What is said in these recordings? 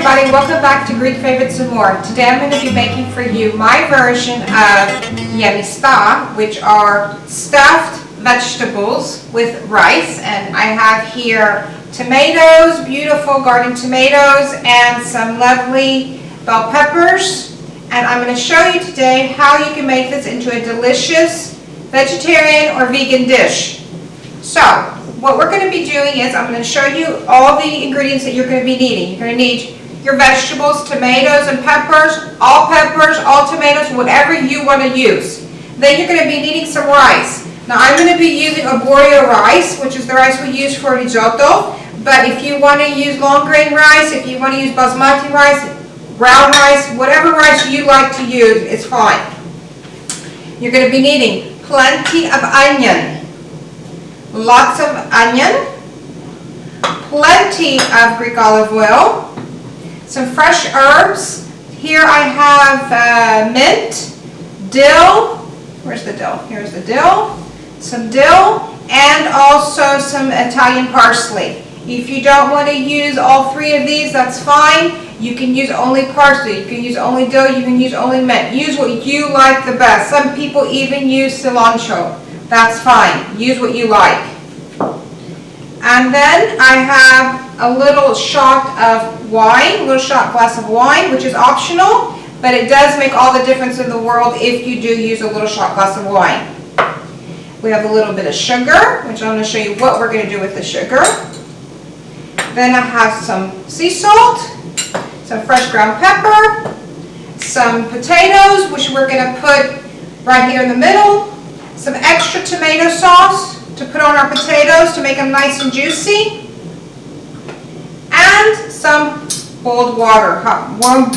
everybody, welcome back to Greek Favorites and More. Today I'm going to be making for you my version of Yemista, which are stuffed vegetables with rice. And I have here tomatoes, beautiful garden tomatoes, and some lovely bell peppers. And I'm going to show you today how you can make this into a delicious vegetarian or vegan dish. So, what we're going to be doing is I'm going to show you all the ingredients that you're going to be needing. You're going to need your vegetables, tomatoes and peppers, all tomatoes, whatever you want to use. Then you're going to be needing some rice. Now I'm going to be using arborio rice, which is the rice we use for risotto. But if you want to use long grain rice, if you want to use basmati rice, brown rice, whatever rice you like to use, it's fine. You're going to be needing plenty of onion. Lots of onion, plenty of Greek olive oil, some fresh herbs. Here I have mint, dill. Where's the dill? Here's the dill. Some dill and also some Italian parsley. If you don't want to use all three of these, that's fine. You can use only parsley, you can use only dill, you can use only mint. Use what you like the best. Some people even use cilantro. That's fine. Use what you like. And then I have a little shot of wine, a little shot glass of wine, which is optional, but it does make all the difference in the world if you do use a little shot glass of wine. We have a little bit of sugar, which I'm going to show you what we're going to do with the sugar. Then I have some sea salt, some fresh ground pepper, some potatoes, which we're going to put right here in the middle. Some extra tomato sauce to put on our potatoes to make them nice and juicy. And some boiled water, warm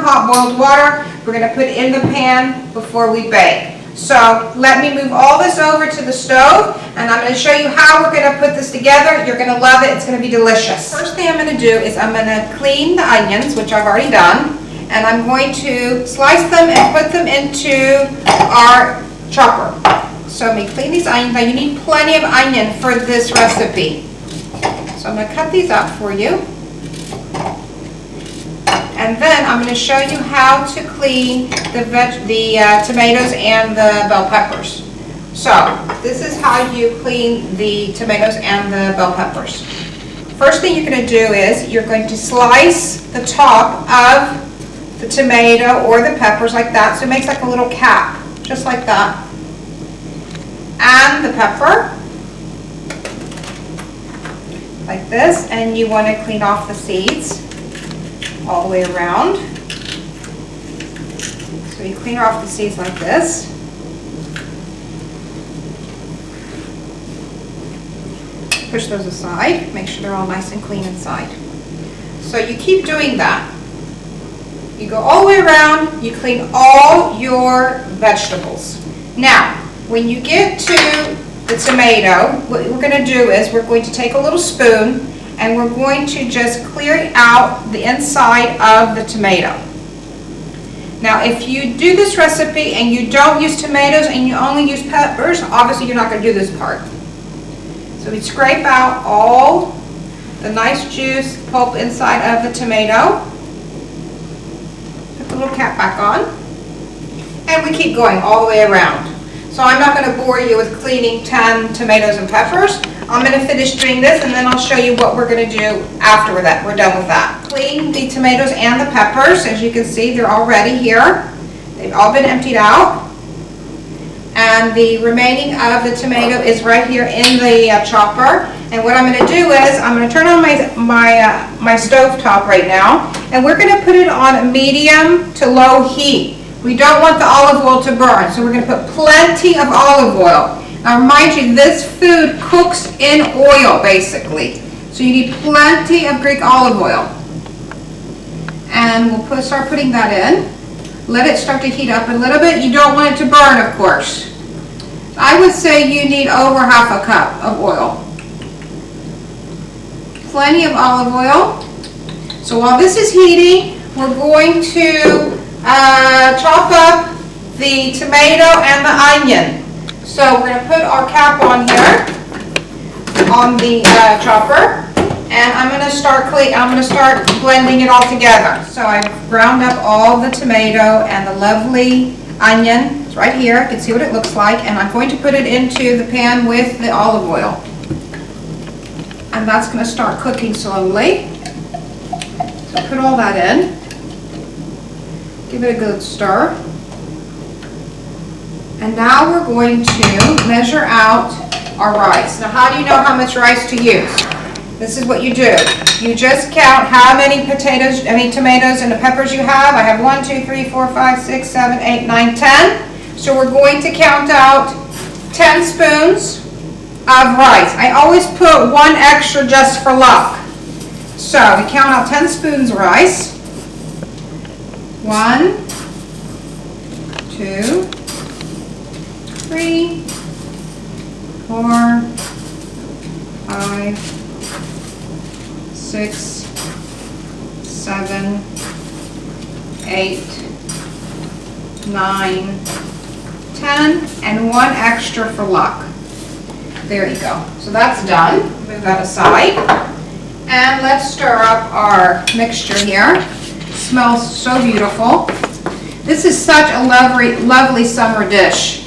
hot boiled water we're going to put in the pan before we bake. So let me move all this over to the stove and I'm going to show you how we're going to put this together. You're going to love it. It's going to be delicious. First thing I'm going to do is I'm going to clean the onions, which I've already done, and I'm going to slice them and put them into our chopper. So I'm going to clean these onions. Now you need plenty of onion for this recipe. So I'm going to cut these up for you. And then I'm going to show you how to clean the tomatoes and the bell peppers. So this is how you clean the tomatoes and the bell peppers. First thing you're going to do is you're going to slice the top of the tomato or the peppers like that, so it makes like a little cap, just like that. And the pepper, like this, and you want to clean off the seeds all the way around. So you clean off the seeds like this. Push those aside, make sure they're all nice and clean inside. So you keep doing that. You go all the way around, you clean all your vegetables. Now, when you get to the tomato, what we're going to do is we're going to take a little spoon and we're going to just clear out the inside of the tomato. Now if you do this recipe and you don't use tomatoes and you only use peppers, obviously you're not going to do this part. So we scrape out all the nice juice, pulp inside of the tomato. Put the little cap back on. And we keep going all the way around. So I'm not going to bore you with cleaning 10 tomatoes and peppers. I'm going to finish doing this and then I'll show you what we're going to do after we're done with that. Clean the tomatoes and the peppers. As you can see, they're already here. They've all been emptied out. And the remaining of the tomato is right here in the chopper. And what I'm going to do is I'm going to turn on my stove top right now. And we're going to put it on a medium to low heat. We don't want the olive oil to burn, so we're going to put plenty of olive oil. Now mind you, this food cooks in oil basically. So you need plenty of Greek olive oil. And we'll start putting that in. Let it start to heat up a little bit. You don't want it to burn, of course. I would say you need over half a cup of oil. Plenty of olive oil. So while this is heating, we're going to chop up the tomato and the onion. So we're going to put our cap on here on the chopper and I'm gonna start blending it all together. So I've ground up all the tomato and the lovely onion. It's right here, you can see what it looks like, and I'm going to put it into the pan with the olive oil. And that's gonna start cooking slowly. So put all that in. Give it a good stir. And now we're going to measure out our rice. Now, how do you know how much rice to use? This is what you do. You just count how many tomatoes and the peppers you have. I have 1, 2, 3, 4, 5, 6, 7, 8, 9, 10. So we're going to count out 10 spoons of rice. I always put 1 extra just for luck. So we count out 10 spoons of rice. 1, 2, 3, 4, 5, 6, 7, 8, 9, 10, and 1 extra for luck. There you go. So that's done. Move that aside. And let's stir up our mixture here. It smells so beautiful. This is such a lovely summer dish.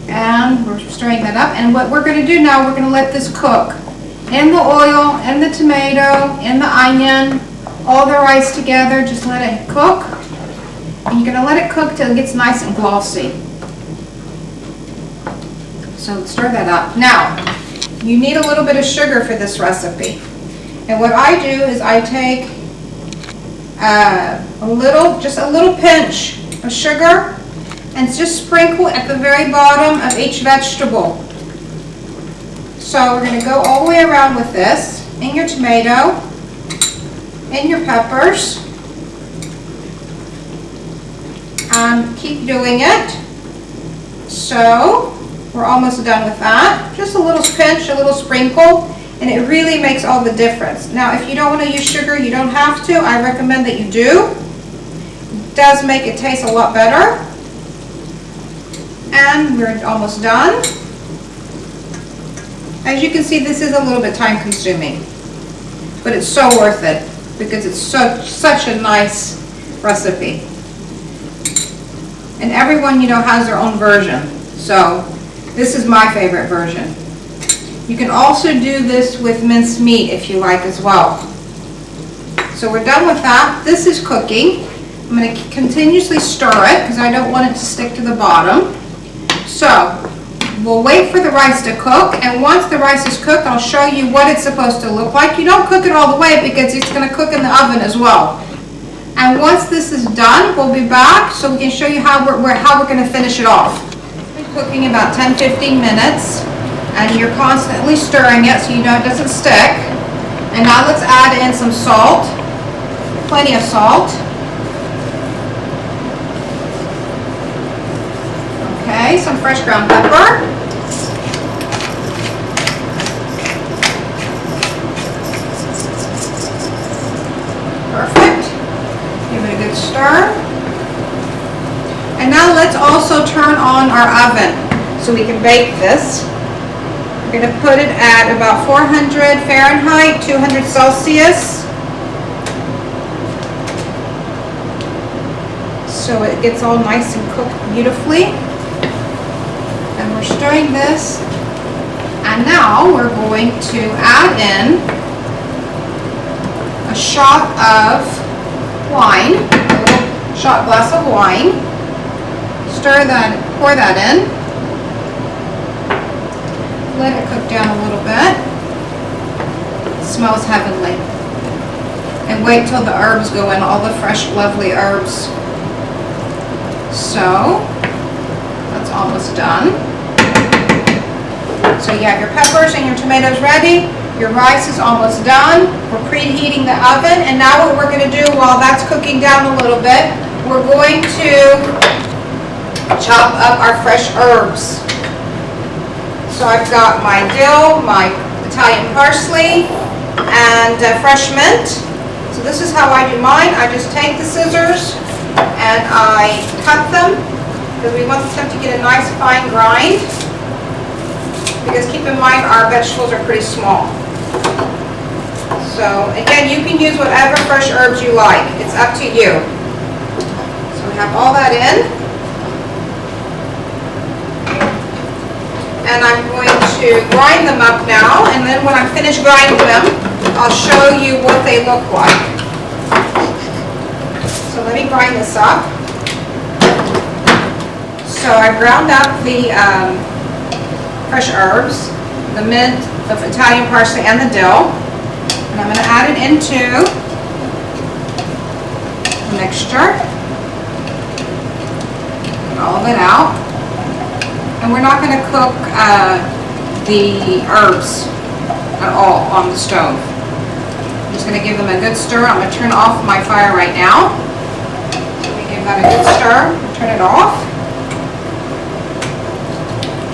And we're stirring that up. And what we're going to do now, we're going to let this cook. In the oil, in the tomato, in the onion, all the rice together. Just let it cook. And you're going to let it cook till it gets nice and glossy. So stir that up. Now, you need a little bit of sugar for this recipe. And what I do is I take just a little pinch of sugar and just sprinkle at the very bottom of each vegetable. So we're going to go all the way around with this, in your tomato, in your peppers, and keep doing it. So we're almost done with that. Just a little pinch, a little sprinkle, and it really makes all the difference. Now, if you don't want to use sugar, you don't have to. I recommend that you do. It does make it taste a lot better. And we're almost done. As you can see, this is a little bit time consuming, but it's so worth it because it's such a nice recipe. And everyone, has their own version. So this is my favorite version. You can also do this with minced meat if you like as well. So we're done with that. This is cooking. I'm going to continuously stir it because I don't want it to stick to the bottom. So we'll wait for the rice to cook, and once the rice is cooked, I'll show you what it's supposed to look like. You don't cook it all the way because it's going to cook in the oven as well. And once this is done, we'll be back so we can show you how we're going to finish it off. Cooking about 10-15 minutes, and you're constantly stirring it so it doesn't stick. And now let's add in some salt, plenty of salt. Okay, some fresh ground pepper. Perfect. Give it a good stir. And now let's also turn on our oven so we can bake this. We're going to put it at about 400 Fahrenheit, 200 Celsius. So it gets all nice and cooked beautifully. And we're stirring this. And now we're going to add in a shot of wine, a little shot glass of wine. Stir that, pour that in. Let it cook down a little bit. It smells heavenly. And wait till the herbs go in, all the fresh, lovely herbs. So, that's almost done. So you have your peppers and your tomatoes ready. Your rice is almost done. We're preheating the oven. And now what we're going to do while that's cooking down a little bit, we're going to chop up our fresh herbs. So I've got my dill, my Italian parsley, and fresh mint. So this is how I do mine. I just take the scissors and I cut them because we want them to get a nice fine grind. Because keep in mind our vegetables are pretty small. So again, you can use whatever fresh herbs you like. It's up to you. So we have all that in. And I'm going to grind them up now, and then when I'm finished grinding them, I'll show you what they look like. So let me grind this up. So I ground up the fresh herbs, the mint, the Italian parsley, and the dill. And I'm going to add it into the mixture. Get all of it out. And we're not going to cook the herbs at all on the stove. I'm just going to give them a good stir. I'm going to turn off my fire right now. So we give that a good stir. Turn it off.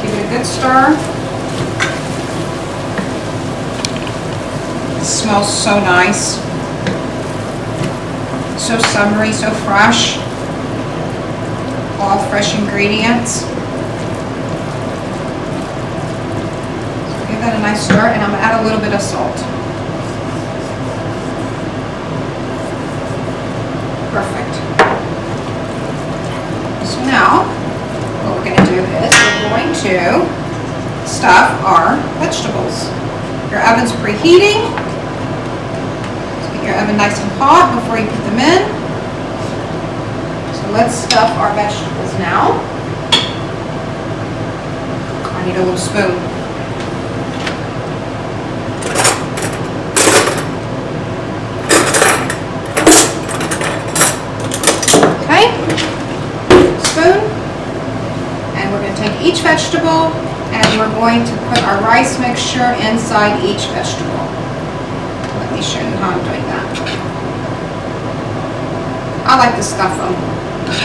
Give it a good stir. It smells so nice. So summery, so fresh. All fresh ingredients. Give that a nice stir, and I'm going to add a little bit of salt. Perfect. So now, what we're going to do is we're going to stuff our vegetables. Your oven's preheating. So get your oven nice and hot before you put them in. So let's stuff our vegetables now. I need a little spoon. Each vegetable, and we're going to put our rice mixture inside each vegetable. Let me show you how I'm doing that. I like to stuff them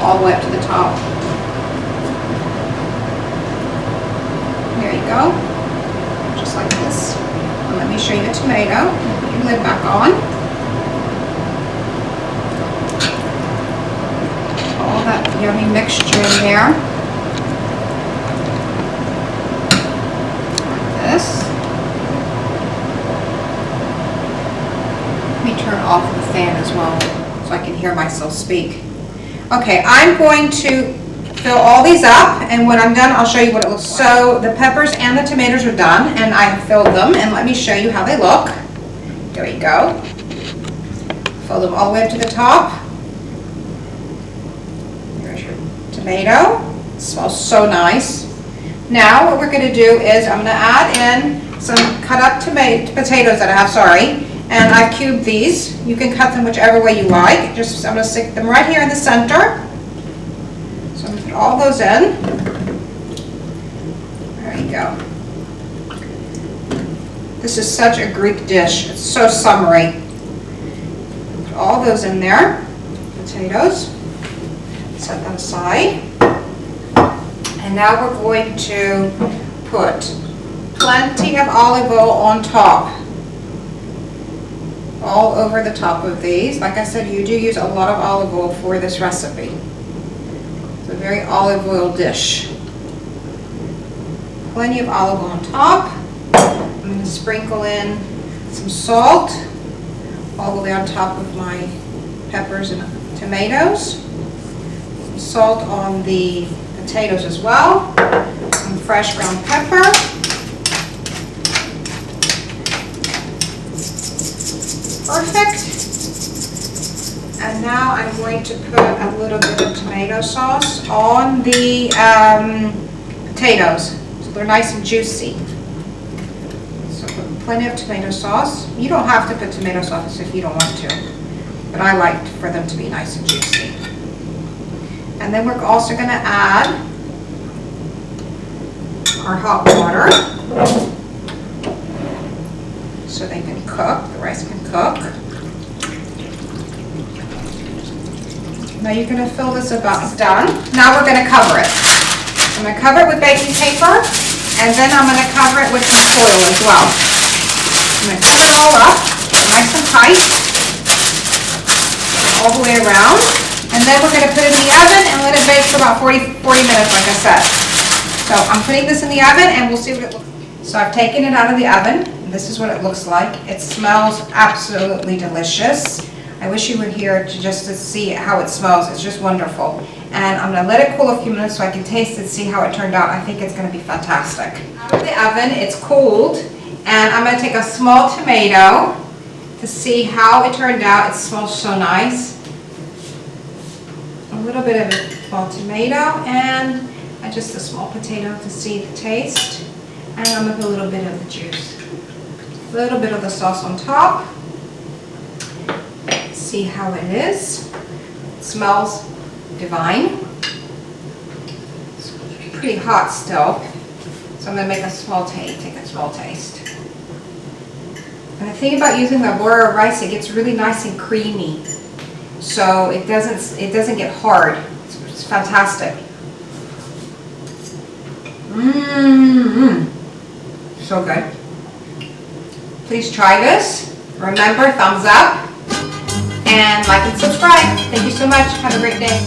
all the way up to the top. There you go, just like this. And let me show you the tomato. Put your lid back on. All that yummy mixture in there. Let me turn off the fan as well so I can hear myself speak. Okay, I'm going to fill all these up, and when I'm done I'll show you what it looks like. So the peppers and the tomatoes are done, and I filled them, and let me show you how they look. There you go. Fill them all the way up to the top. There's your tomato. It smells so nice. Now what we're going to do is I'm going to add in some cut up potatoes that I have, and I've cubed these. You can cut them whichever way you like. I'm going to stick them right here in the center. So I'm going to put all those in. There you go. This is such a Greek dish. It's so summery. Put all those in there. Potatoes. Set them aside. And now we're going to put plenty of olive oil on top. All over the top of these. Like I said, you do use a lot of olive oil for this recipe. It's a very olive oil dish. Plenty of olive oil on top. I'm going to sprinkle in some salt all the way on top of my peppers and tomatoes. Some salt on the potatoes as well. Some fresh ground pepper. Perfect. And now I'm going to put a little bit of tomato sauce on the potatoes so they're nice and juicy. So put plenty of tomato sauce. You don't have to put tomato sauce if you don't want to, but I like for them to be nice and juicy. And then we're also going to add our hot water so they can cook, the rice can cook. Now you're going to fill this about done. Now we're going to cover it. I'm going to cover it with baking paper, and then I'm going to cover it with some foil as well. I'm going to cover it all up, nice and tight, all the way around. And then we're going to put it in the oven and let it bake for about 40 minutes, like I said. So I'm putting this in the oven and we'll see what it looks like. So I've taken it out of the oven. This is what it looks like. It smells absolutely delicious. I wish you were here just to see how it smells. It's just wonderful. And I'm gonna let it cool a few minutes so I can taste it, see how it turned out. I think it's gonna be fantastic. Out of the oven, it's cooled, and I'm gonna take a small tomato to see how it turned out. It smells so nice. A little bit of a small tomato and just a small potato to see the taste. And I'm gonna put a little bit of the juice. A little bit of the sauce on top. See how it is. It smells divine. It's pretty hot still. So I'm gonna make a small taste, take a small taste. And the thing about using the arborio rice, it gets really nice and creamy. So it doesn't get hard. It's fantastic. So good. Please try this. Remember, thumbs up and like and subscribe. Thank you so much. Have a great day.